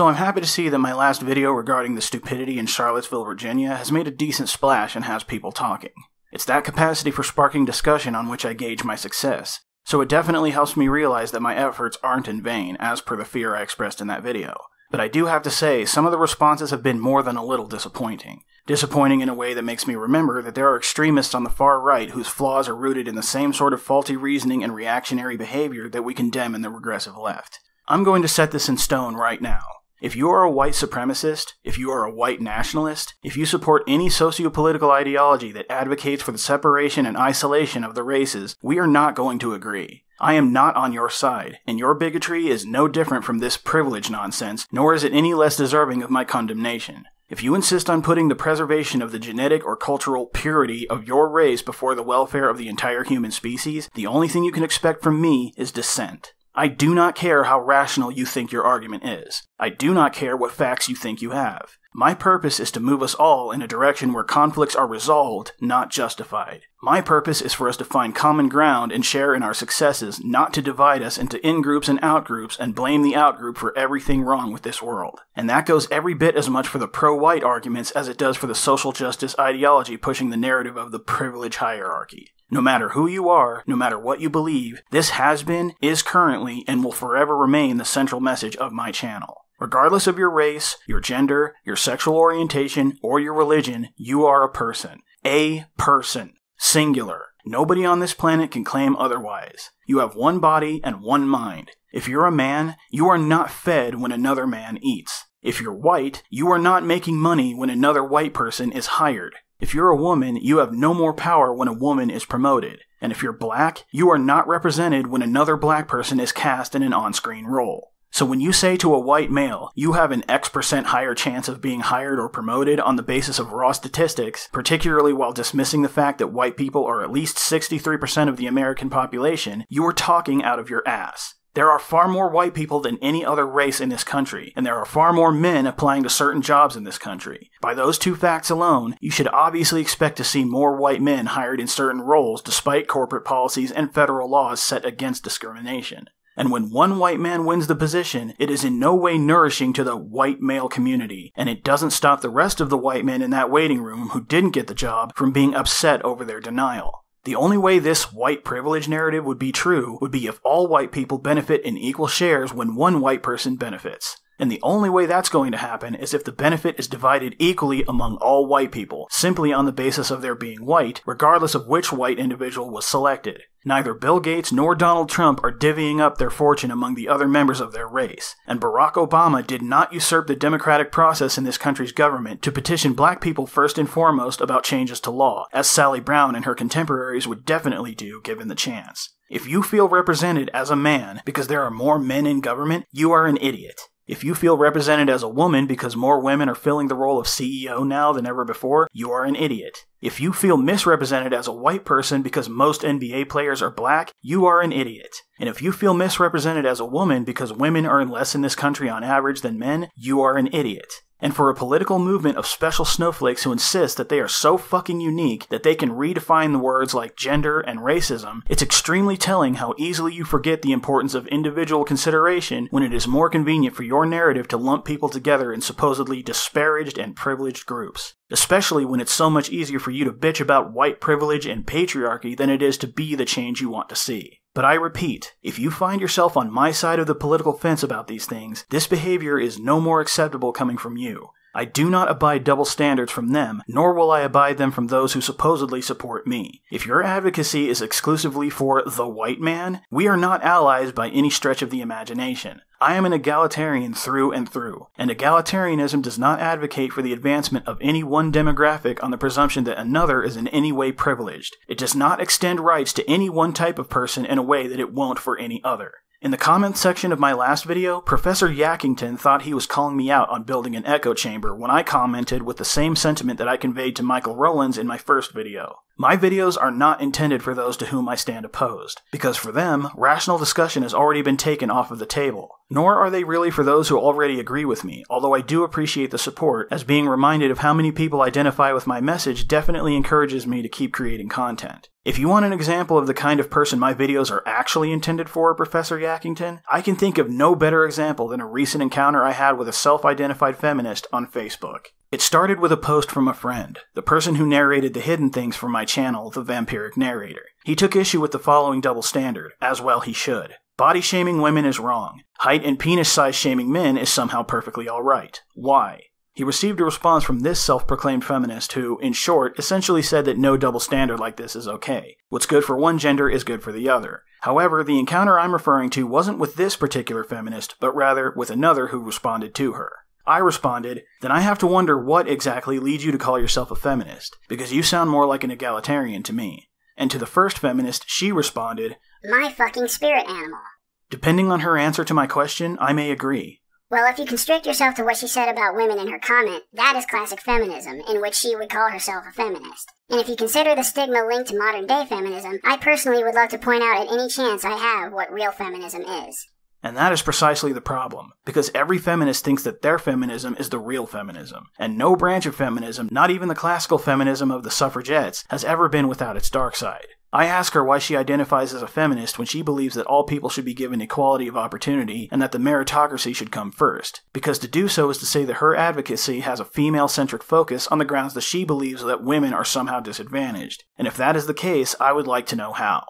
So I'm happy to see that my last video regarding the stupidity in Charlottesville, Virginia has made a decent splash and has people talking. It's that capacity for sparking discussion on which I gauge my success. So it definitely helps me realize that my efforts aren't in vain, as per the fear I expressed in that video. But I do have to say, some of the responses have been more than a little disappointing. Disappointing in a way that makes me remember that there are extremists on the far right whose flaws are rooted in the same sort of faulty reasoning and reactionary behavior that we condemn in the regressive left. I'm going to set this in stone right now. If you are a white supremacist, if you are a white nationalist, if you support any socio-political ideology that advocates for the separation and isolation of the races, we are not going to agree. I am not on your side, and your bigotry is no different from this privilege nonsense, nor is it any less deserving of my condemnation. If you insist on putting the preservation of the genetic or cultural purity of your race before the welfare of the entire human species, the only thing you can expect from me is dissent. I do not care how rational you think your argument is. I do not care what facts you think you have. My purpose is to move us all in a direction where conflicts are resolved, not justified. My purpose is for us to find common ground and share in our successes, not to divide us into in-groups and out-groups and blame the out-group for everything wrong with this world. And that goes every bit as much for the pro-white arguments as it does for the social justice ideology pushing the narrative of the privilege hierarchy. No matter who you are, no matter what you believe, this has been, is currently, and will forever remain the central message of my channel. Regardless of your race, your gender, your sexual orientation, or your religion, you are a person. A person. Singular. Nobody on this planet can claim otherwise. You have one body and one mind. If you're a man, you are not fed when another man eats. If you're white, you are not making money when another white person is hired. If you're a woman, you have no more power when a woman is promoted. And if you're black, you are not represented when another black person is cast in an on-screen role. So when you say to a white male, you have an X% higher chance of being hired or promoted on the basis of raw statistics, particularly while dismissing the fact that white people are at least 63% of the American population, you are talking out of your ass. There are far more white people than any other race in this country, and there are far more men applying to certain jobs in this country. By those two facts alone, you should obviously expect to see more white men hired in certain roles despite corporate policies and federal laws set against discrimination. And when one white man wins the position, it is in no way nourishing to the white male community, and it doesn't stop the rest of the white men in that waiting room who didn't get the job from being upset over their denial. The only way this white privilege narrative would be true would be if all white people benefit in equal shares when one white person benefits. And the only way that's going to happen is if the benefit is divided equally among all white people, simply on the basis of their being white, regardless of which white individual was selected. Neither Bill Gates nor Donald Trump are divvying up their fortune among the other members of their race. And Barack Obama did not usurp the democratic process in this country's government to petition black people first and foremost about changes to law, as Sally Brown and her contemporaries would definitely do given the chance. If you feel represented as a man because there are more men in government, you are an idiot. If you feel represented as a woman because more women are filling the role of CEO now than ever before, you are an idiot. If you feel misrepresented as a white person because most NBA players are black, you are an idiot. And if you feel misrepresented as a woman because women earn less in this country on average than men, you are an idiot. And for a political movement of special snowflakes who insist that they are so fucking unique that they can redefine the words like gender and racism, it's extremely telling how easily you forget the importance of individual consideration when it is more convenient for your narrative to lump people together in supposedly disparaged and privileged groups. Especially when it's so much easier for you to bitch about white privilege and patriarchy than it is to be the change you want to see. But I repeat, if you find yourself on my side of the political fence about these things, this behavior is no more acceptable coming from you. I do not abide double standards from them, nor will I abide them from those who supposedly support me. If your advocacy is exclusively for the white man, we are not allies by any stretch of the imagination. I am an egalitarian through and through, and egalitarianism does not advocate for the advancement of any one demographic on the presumption that another is in any way privileged. It does not extend rights to any one type of person in a way that it won't for any other. In the comments section of my last video, Professor Yackington thought he was calling me out on building an echo chamber when I commented with the same sentiment that I conveyed to Michael Rowlands in my first video. My videos are not intended for those to whom I stand opposed, because for them, rational discussion has already been taken off of the table. Nor are they really for those who already agree with me, although I do appreciate the support, as being reminded of how many people identify with my message definitely encourages me to keep creating content. If you want an example of the kind of person my videos are actually intended for, Professor Yackington, I can think of no better example than a recent encounter I had with a self-identified feminist on Facebook. It started with a post from a friend, the person who narrated the hidden things for my channel, The Vampiric Narrator. He took issue with the following double standard, as well he should. Body shaming women is wrong. Height and penis size shaming men is somehow perfectly alright. Why? He received a response from this self-proclaimed feminist who, in short, essentially said that no double standard like this is okay. What's good for one gender is good for the other. However, the encounter I'm referring to wasn't with this particular feminist, but rather with another who responded to her. I responded, then I have to wonder what exactly leads you to call yourself a feminist, because you sound more like an egalitarian to me. And to the first feminist, she responded, my fucking spirit animal. Depending on her answer to my question, I may agree. Well, if you constrict yourself to what she said about women in her comment, that is classic feminism, in which she would call herself a feminist. And if you consider the stigma linked to modern-day feminism, I personally would love to point out at any chance I have what real feminism is. And that is precisely the problem, because every feminist thinks that their feminism is the real feminism, and no branch of feminism, not even the classical feminism of the suffragettes, has ever been without its dark side. I ask her why she identifies as a feminist when she believes that all people should be given equality of opportunity and that the meritocracy should come first, because to do so is to say that her advocacy has a female-centric focus on the grounds that she believes that women are somehow disadvantaged. And if that is the case, I would like to know how.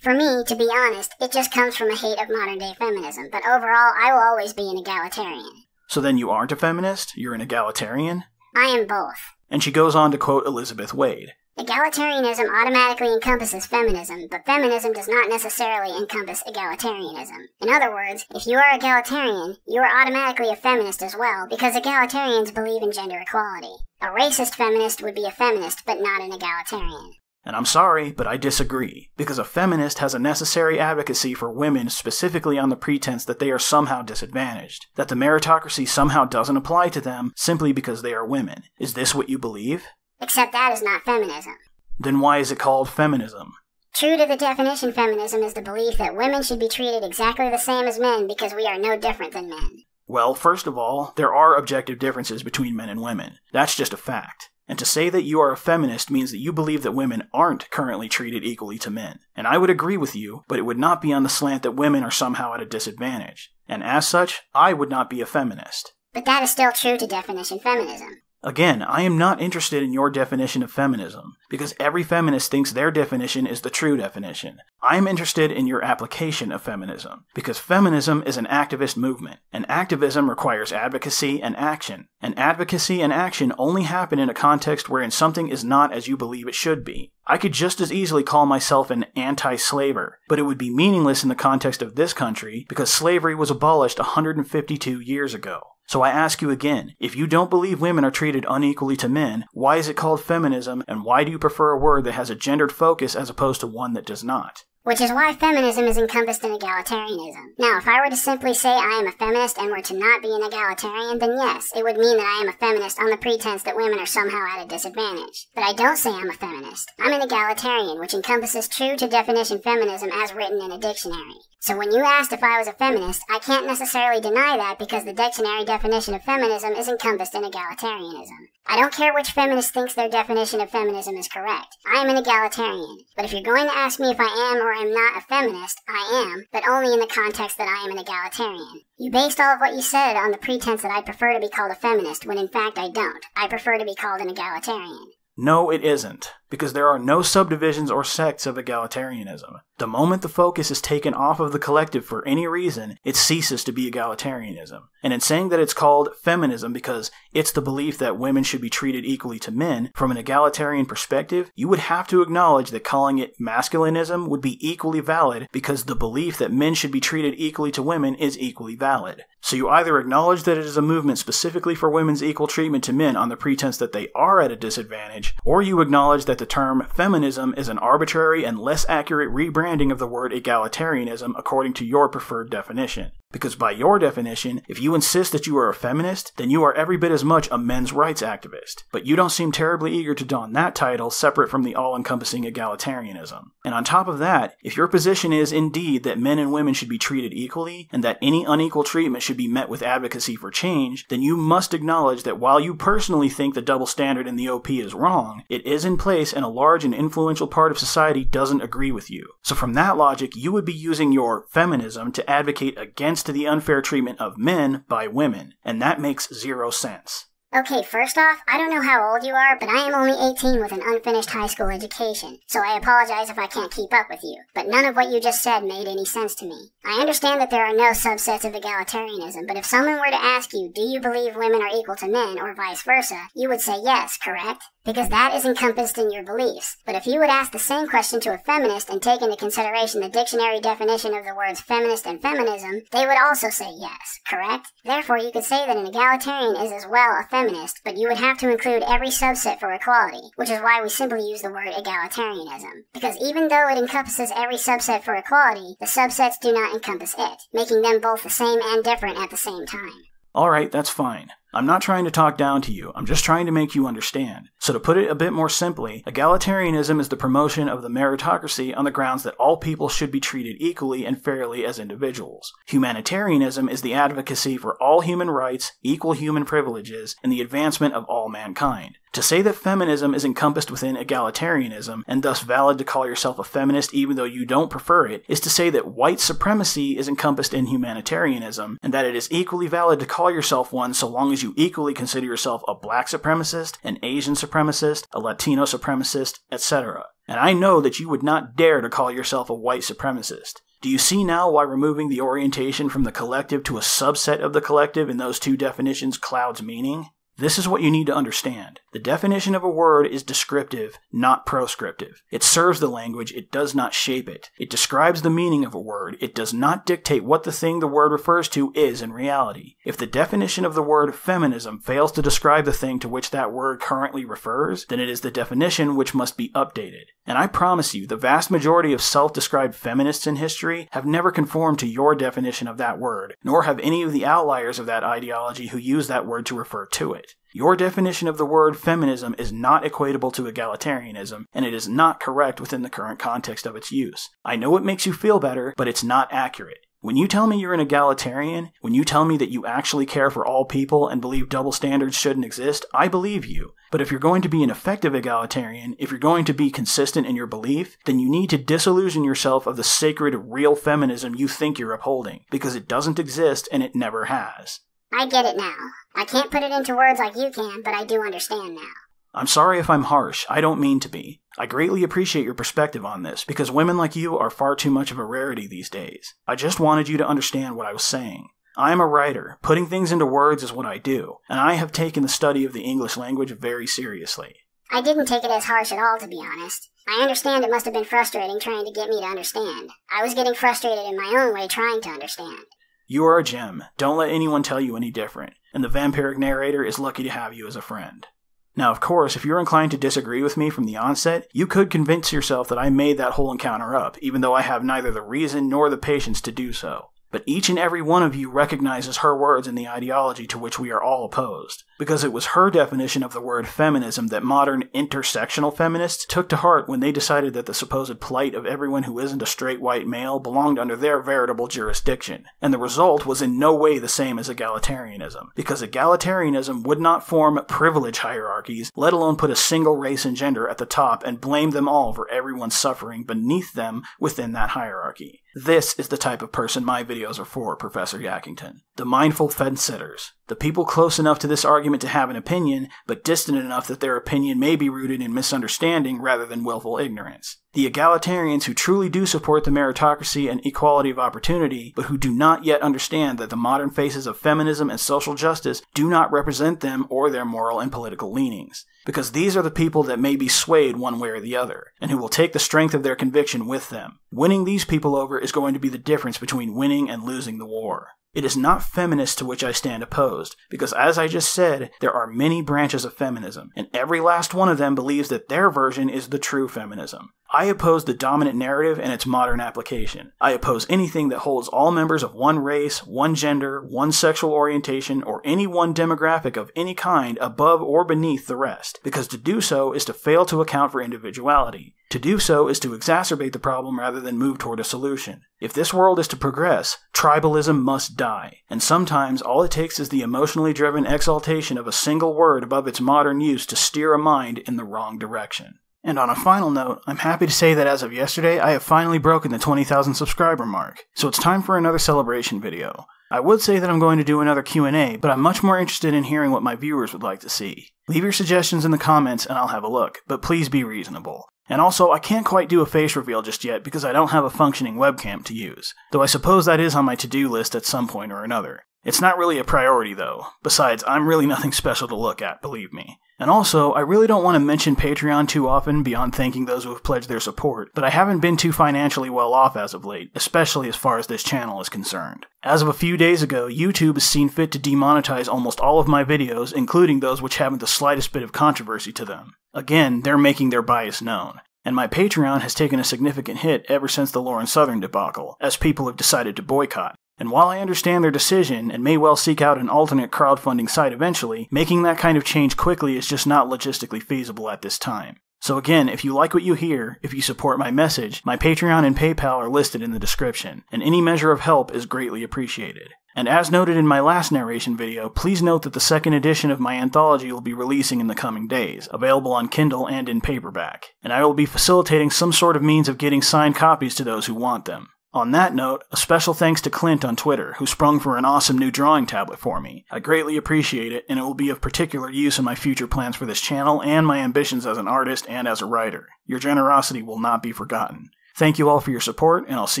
For me, to be honest, it just comes from a hate of modern-day feminism, but overall, I will always be an egalitarian. So then you aren't a feminist? You're an egalitarian? I am both. And she goes on to quote Elizabeth Wade. Egalitarianism automatically encompasses feminism, but feminism does not necessarily encompass egalitarianism. In other words, if you are egalitarian, you are automatically a feminist as well, because egalitarians believe in gender equality. A racist feminist would be a feminist, but not an egalitarian. And I'm sorry, but I disagree, because a feminist has a necessary advocacy for women specifically on the pretense that they are somehow disadvantaged, that the meritocracy somehow doesn't apply to them simply because they are women. Is this what you believe? Except that is not feminism. Then why is it called feminism? True to the definition, feminism is the belief that women should be treated exactly the same as men because we are no different than men. Well, first of all, there are objective differences between men and women. That's just a fact. And to say that you are a feminist means that you believe that women aren't currently treated equally to men. And I would agree with you, but it would not be on the slant that women are somehow at a disadvantage. And as such, I would not be a feminist. But that is still true to definition feminism. Again, I am not interested in your definition of feminism, because every feminist thinks their definition is the true definition. I am interested in your application of feminism, because feminism is an activist movement, and activism requires advocacy and action. And advocacy and action only happen in a context wherein something is not as you believe it should be. I could just as easily call myself an anti-slaver, but it would be meaningless in the context of this country, because slavery was abolished 152 years ago. So I ask you again, if you don't believe women are treated unequally to men, why is it called feminism, and why do you prefer a word that has a gendered focus as opposed to one that does not? Which is why feminism is encompassed in egalitarianism. Now, if I were to simply say I am a feminist and were to not be an egalitarian, then yes, it would mean that I am a feminist on the pretense that women are somehow at a disadvantage. But I don't say I'm a feminist. I'm an egalitarian, which encompasses true to definition feminism as written in a dictionary. So when you asked if I was a feminist, I can't necessarily deny that because the dictionary definition of feminism is encompassed in egalitarianism. I don't care which feminist thinks their definition of feminism is correct. I am an egalitarian. But if you're going to ask me if I am or am not a feminist, I am, but only in the context that I am an egalitarian. You based all of what you said on the pretense that I prefer to be called a feminist, when in fact I don't. I prefer to be called an egalitarian. No, it isn't, because there are no subdivisions or sects of egalitarianism. The moment the focus is taken off of the collective for any reason, it ceases to be egalitarianism. And in saying that it's called feminism because it's the belief that women should be treated equally to men, from an egalitarian perspective, you would have to acknowledge that calling it masculinism would be equally valid because the belief that men should be treated equally to women is equally valid. So you either acknowledge that it is a movement specifically for women's equal treatment to men on the pretense that they are at a disadvantage, or you acknowledge that the term feminism is an arbitrary and less accurate rebranding of the word egalitarianism according to your preferred definition. Because by your definition, if you insist that you are a feminist, then you are every bit as much a men's rights activist. But you don't seem terribly eager to don that title separate from the all-encompassing egalitarianism. And on top of that, if your position is indeed that men and women should be treated equally, and that any unequal treatment should be met with advocacy for change, then you must acknowledge that while you personally think the double standard in the OP is wrong, it is in place and a large and influential part of society doesn't agree with you. So from that logic, you would be using your feminism to advocate against the unfair treatment of men by women, and that makes zero sense. Okay, first off, I don't know how old you are, but I am only 18 with an unfinished high school education, so I apologize if I can't keep up with you. But none of what you just said made any sense to me. I understand that there are no subsets of egalitarianism, but if someone were to ask you, do you believe women are equal to men, or vice versa, you would say yes, correct? Because that is encompassed in your beliefs. But if you would ask the same question to a feminist and take into consideration the dictionary definition of the words feminist and feminism, they would also say yes, correct? Therefore, you could say that an egalitarian is as well a feminist, but you would have to include every subset for equality, which is why we simply use the word egalitarianism. Because even though it encompasses every subset for equality, the subsets do not encompass it, making them both the same and different at the same time. Alright, that's fine. I'm not trying to talk down to you, I'm just trying to make you understand. So to put it a bit more simply, egalitarianism is the promotion of the meritocracy on the grounds that all people should be treated equally and fairly as individuals. Humanitarianism is the advocacy for all human rights, equal human privileges, and the advancement of all mankind. To say that feminism is encompassed within egalitarianism, and thus valid to call yourself a feminist even though you don't prefer it, is to say that white supremacy is encompassed in humanitarianism, and that it is equally valid to call yourself one so long as you equally consider yourself a black supremacist, an Asian supremacist, a Latino supremacist, etc. And I know that you would not dare to call yourself a white supremacist. Do you see now why removing the orientation from the collective to a subset of the collective in those two definitions clouds meaning? This is what you need to understand. The definition of a word is descriptive, not proscriptive. It serves the language, it does not shape it. It describes the meaning of a word, it does not dictate what the thing the word refers to is in reality. If the definition of the word feminism fails to describe the thing to which that word currently refers, then it is the definition which must be updated. And I promise you, the vast majority of self-described feminists in history have never conformed to your definition of that word, nor have any of the outliers of that ideology who use that word to refer to it. Your definition of the word feminism is not equatable to egalitarianism, and it is not correct within the current context of its use. I know it makes you feel better, but it's not accurate. When you tell me you're an egalitarian, when you tell me that you actually care for all people and believe double standards shouldn't exist, I believe you. But if you're going to be an effective egalitarian, if you're going to be consistent in your belief, then you need to disillusion yourself of the sacred, real feminism you think you're upholding, because it doesn't exist and it never has. I get it now. I can't put it into words like you can, but I do understand now. I'm sorry if I'm harsh, I don't mean to be. I greatly appreciate your perspective on this, because women like you are far too much of a rarity these days. I just wanted you to understand what I was saying. I am a writer. Putting things into words is what I do, and I have taken the study of the English language very seriously. I didn't take it as harsh at all, to be honest. I understand it must have been frustrating trying to get me to understand. I was getting frustrated in my own way trying to understand. You are a gem. Don't let anyone tell you any different, and the vampiric narrator is lucky to have you as a friend. Now, of course, if you're inclined to disagree with me from the onset, you could convince yourself that I made that whole encounter up, even though I have neither the reason nor the patience to do so. But each and every one of you recognizes her words in the ideology to which we are all opposed, because it was her definition of the word feminism that modern intersectional feminists took to heart when they decided that the supposed plight of everyone who isn't a straight white male belonged under their veritable jurisdiction. And the result was in no way the same as egalitarianism, because egalitarianism would not form privilege hierarchies, let alone put a single race and gender at the top and blame them all for everyone's suffering beneath them within that hierarchy. This is the type of person my videos are for, Professor Yackington. The mindful fence-sitters. The people close enough to this argument to have an opinion, but distant enough that their opinion may be rooted in misunderstanding rather than willful ignorance. The egalitarians who truly do support the meritocracy and equality of opportunity, but who do not yet understand that the modern faces of feminism and social justice do not represent them or their moral and political leanings. Because these are the people that may be swayed one way or the other, and who will take the strength of their conviction with them. Winning these people over is going to be the difference between winning and losing the war. It is not feminists to which I stand opposed, because as I just said, there are many branches of feminism, and every last one of them believes that their version is the true feminism. I oppose the dominant narrative and its modern application. I oppose anything that holds all members of one race, one gender, one sexual orientation, or any one demographic of any kind above or beneath the rest, because to do so is to fail to account for individuality. To do so is to exacerbate the problem rather than move toward a solution. If this world is to progress, tribalism must die, and sometimes all it takes is the emotionally driven exaltation of a single word above its modern use to steer a mind in the wrong direction. And on a final note, I'm happy to say that as of yesterday, I have finally broken the 20,000 subscriber mark, so it's time for another celebration video. I would say that I'm going to do another Q&A, but I'm much more interested in hearing what my viewers would like to see. Leave your suggestions in the comments and I'll have a look, but please be reasonable. And also, I can't quite do a face reveal just yet because I don't have a functioning webcam to use, though I suppose that is on my to-do list at some point or another. It's not really a priority though. Besides, I'm really nothing special to look at, believe me. And also, I really don't want to mention Patreon too often beyond thanking those who have pledged their support, but I haven't been too financially well off as of late, especially as far as this channel is concerned. As of a few days ago, YouTube has seen fit to demonetize almost all of my videos, including those which haven't the slightest bit of controversy to them. Again, they're making their bias known. And my Patreon has taken a significant hit ever since the Lauren Southern debacle, as people have decided to boycott. And while I understand their decision and may well seek out an alternate crowdfunding site eventually, making that kind of change quickly is just not logistically feasible at this time. So again, if you like what you hear, if you support my message, my Patreon and PayPal are listed in the description, and any measure of help is greatly appreciated. And as noted in my last narration video, please note that the second edition of my anthology will be releasing in the coming days, available on Kindle and in paperback, and I will be facilitating some sort of means of getting signed copies to those who want them. On that note, a special thanks to Clint on Twitter, who sprung for an awesome new drawing tablet for me. I greatly appreciate it, and it will be of particular use in my future plans for this channel and my ambitions as an artist and as a writer. Your generosity will not be forgotten. Thank you all for your support, and I'll see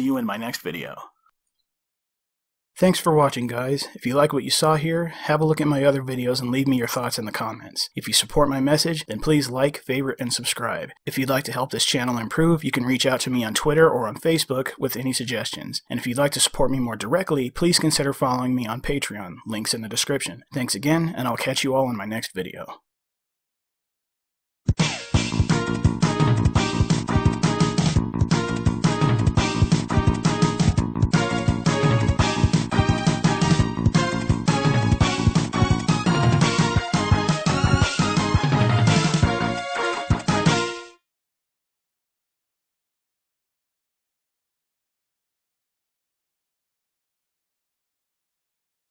you in my next video. Thanks for watching, guys. If you like what you saw here, have a look at my other videos and leave me your thoughts in the comments. If you support my message, then please like, favorite, and subscribe. If you'd like to help this channel improve, you can reach out to me on Twitter or on Facebook with any suggestions. And if you'd like to support me more directly, please consider following me on Patreon, links in the description. Thanks again, and I'll catch you all in my next video.